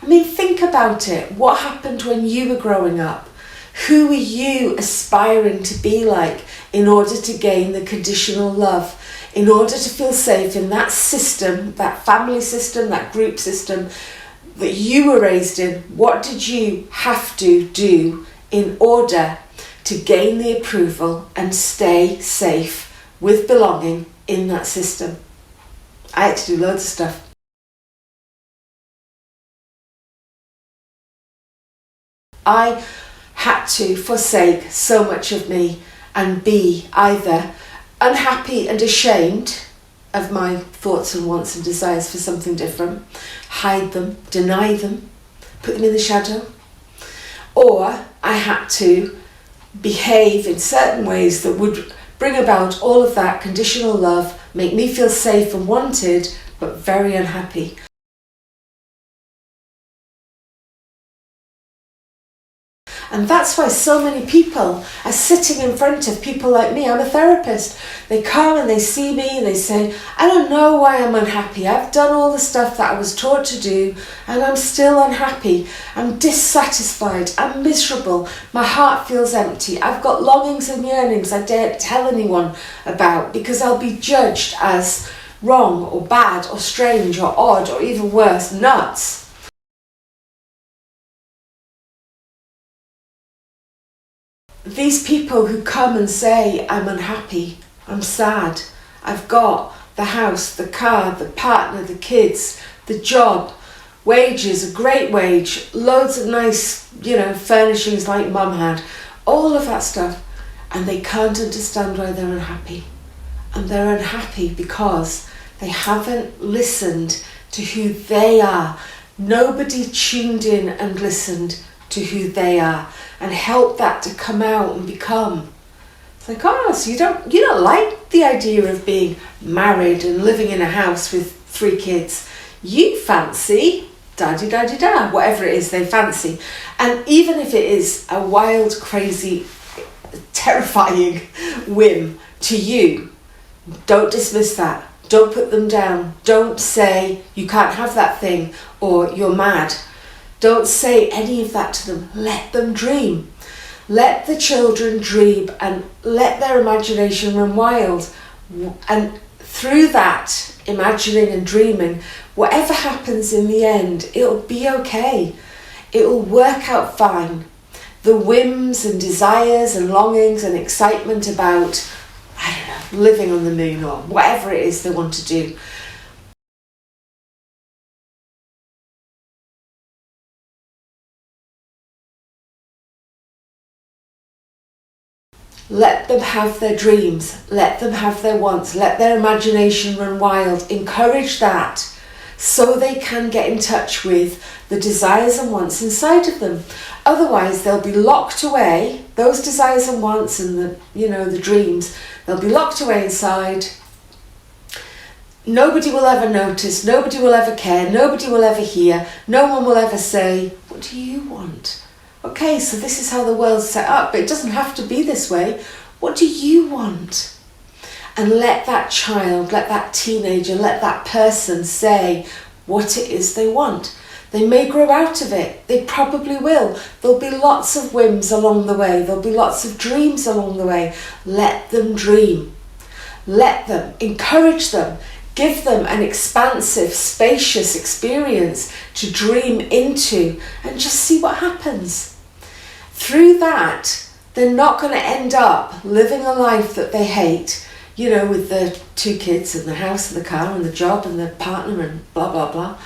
I mean, think about it. What happened when you were growing up? Who were you aspiring to be like in order to gain the conditional love? In order to feel safe in that system, that family system, that group system that you were raised in, what did you have to do in order to gain the approval and stay safe with belonging in that system? I had to do loads of stuff. I had to forsake so much of me and be either unhappy and ashamed of my thoughts and wants and desires for something different, hide them, deny them, put them in the shadow, or I had to behave in certain ways that would bring about all of that conditional love, make me feel safe and wanted, but very unhappy. And that's why so many people are sitting in front of people like me. I'm a therapist. They come and they see me and they say, I don't know why I'm unhappy. I've done all the stuff that I was taught to do and I'm still unhappy. I'm dissatisfied. I'm miserable. My heart feels empty. I've got longings and yearnings I daren't tell anyone about because I'll be judged as wrong or bad or strange or odd or even worse, nuts. These people who come and say, I'm unhappy, I'm sad, I've got the house, the car, the partner, the kids, the job, wages, a great wage, loads of nice, furnishings like mum had, all of that stuff, and they can't understand why they're unhappy. And they're unhappy because they haven't listened to who they are. Nobody tuned in and listened to who they are and help that to come out and become. It's like, so you don't like the idea of being married and living in a house with 3 kids. You fancy da-di-da-di-da, whatever it is they fancy. And even if it is a wild, crazy, terrifying whim to you, don't dismiss that. Don't put them down. Don't say you can't have that thing or you're mad. Don't say any of that to them. Let them dream. Let the children dream and let their imagination run wild. And through that imagining and dreaming, whatever happens in the end, it'll be okay. It'll work out fine. The whims and desires and longings and excitement about, living on the moon or whatever it is they want to do, let them have their dreams, let them have their wants, let their imagination run wild. Encourage that so they can get in touch with the desires and wants inside of them. Otherwise, they'll be locked away, those desires and wants and the dreams, they'll be locked away inside. Nobody will ever notice, nobody will ever care, nobody will ever hear, no one will ever say, what do you want? Okay, so this is how the world's set up, but it doesn't have to be this way. What do you want? And let that child, let that teenager, let that person say what it is they want. They may grow out of it. They probably will. There'll be lots of whims along the way. There'll be lots of dreams along the way. Let them dream. Let them. Encourage them. Give them an expansive, spacious experience to dream into and just see what happens. Through that, they're not going to end up living a life that they hate, with the 2 kids and the house and the car and the job and the partner and blah, blah, blah.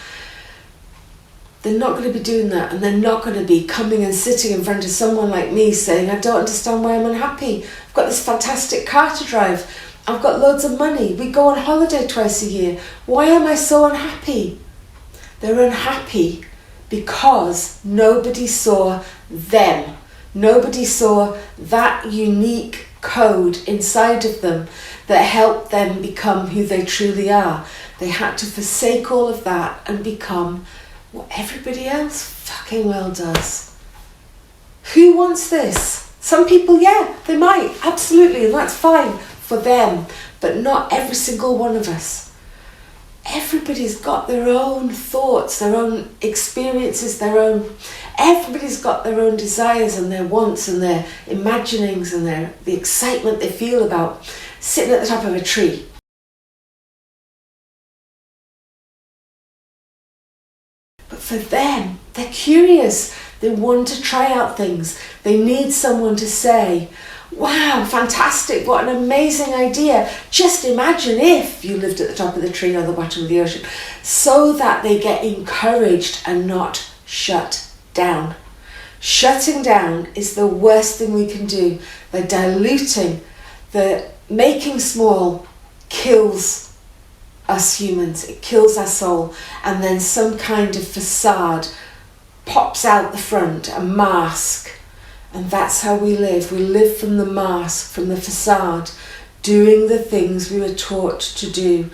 They're not going to be doing that, and they're not going to be coming and sitting in front of someone like me saying, I don't understand why I'm unhappy. I've got this fantastic car to drive. I've got loads of money. We go on holiday twice a year. Why am I so unhappy? They're unhappy because nobody saw them. Nobody saw that unique code inside of them that helped them become who they truly are. They had to forsake all of that and become what everybody else fucking well does. Who wants this? Some people, yeah, they might, absolutely, and that's fine for them, but not every single one of us. Everybody everybody's got their own thoughts, their own experiences, everybody's got their own desires and their wants and their imaginings and the excitement they feel about sitting at the top of a tree. But for them, they're curious. They want to try out things. They need someone to say, wow, fantastic, what an amazing idea. Just imagine if you lived at the top of the tree or the bottom of the ocean. So that they get encouraged and not shut down. Shutting down is the worst thing we can do. The diluting, the making small kills us humans. It kills our soul. And then some kind of facade pops out the front, a mask. And that's how we live. We live from the mask, from the facade, doing the things we were taught to do.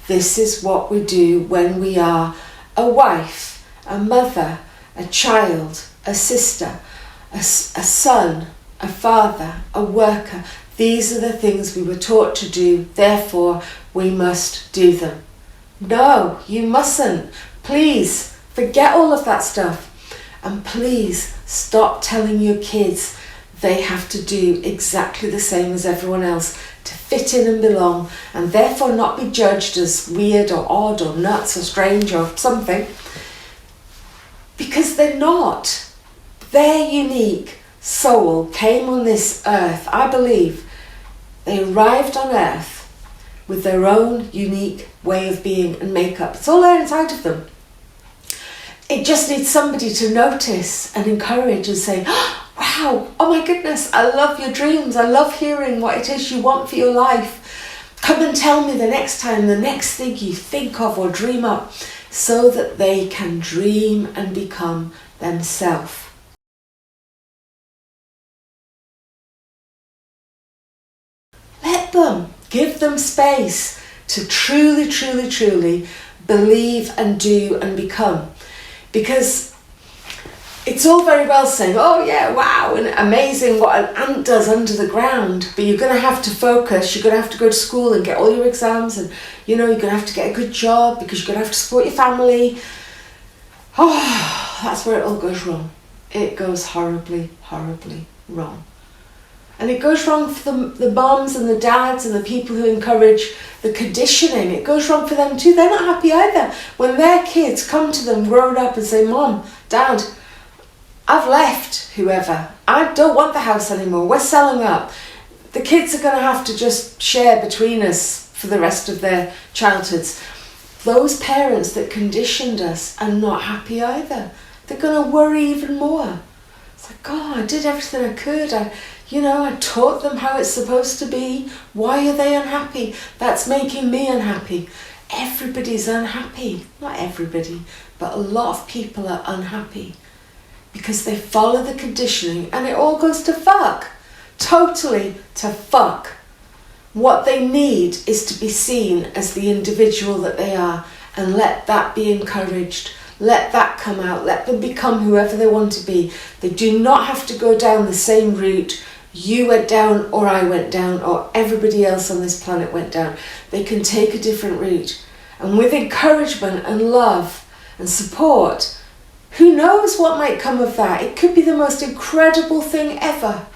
This is what we do when we are a wife, a mother, a child, a sister, a son, a father, a worker. These are the things we were taught to do, therefore we must do them. No, you mustn't. Please, forget all of that stuff. And please stop telling your kids they have to do exactly the same as everyone else to fit in and belong, and therefore not be judged as weird or odd or nuts or strange or something. Because they're not. Their unique soul came on this earth, I believe. They arrived on earth with their own unique way of being and makeup. It's all there inside of them. It just needs somebody to notice and encourage and say, oh, wow, oh my goodness, I love your dreams. I love hearing what it is you want for your life. Come and tell me the next time, the next thing you think of or dream up, so that they can dream and become themselves. Let them, give them space to truly, truly, truly believe and do and become. Because it's all very well saying, oh yeah, wow, and amazing what an ant does under the ground, but you're going to have to focus, you're going to have to go to school and get all your exams, and you're going to have to get a good job because you're going to have to support your family. Oh, that's where it all goes wrong. It goes horribly, horribly wrong. And it goes wrong for the moms and the dads and the people who encourage the conditioning. It goes wrong for them too. They're not happy either. When their kids come to them grown up and say, Mom, Dad, I've left whoever. I don't want the house anymore. We're selling up. The kids are going to have to just share between us for the rest of their childhoods. Those parents that conditioned us are not happy either. They're going to worry even more. It's like, God, I did everything I could. I taught them how it's supposed to be. Why are they unhappy? That's making me unhappy. Everybody's unhappy. Not everybody, but a lot of people are unhappy because they follow the conditioning and it all goes to fuck. Totally to fuck. What they need is to be seen as the individual that they are, and let that be encouraged. Let that come out. Let them become whoever they want to be. They do not have to go down the same route you went down, or I went down, or everybody else on this planet went down. They can take a different route. And with encouragement and love and support, who knows what might come of that? It could be the most incredible thing ever.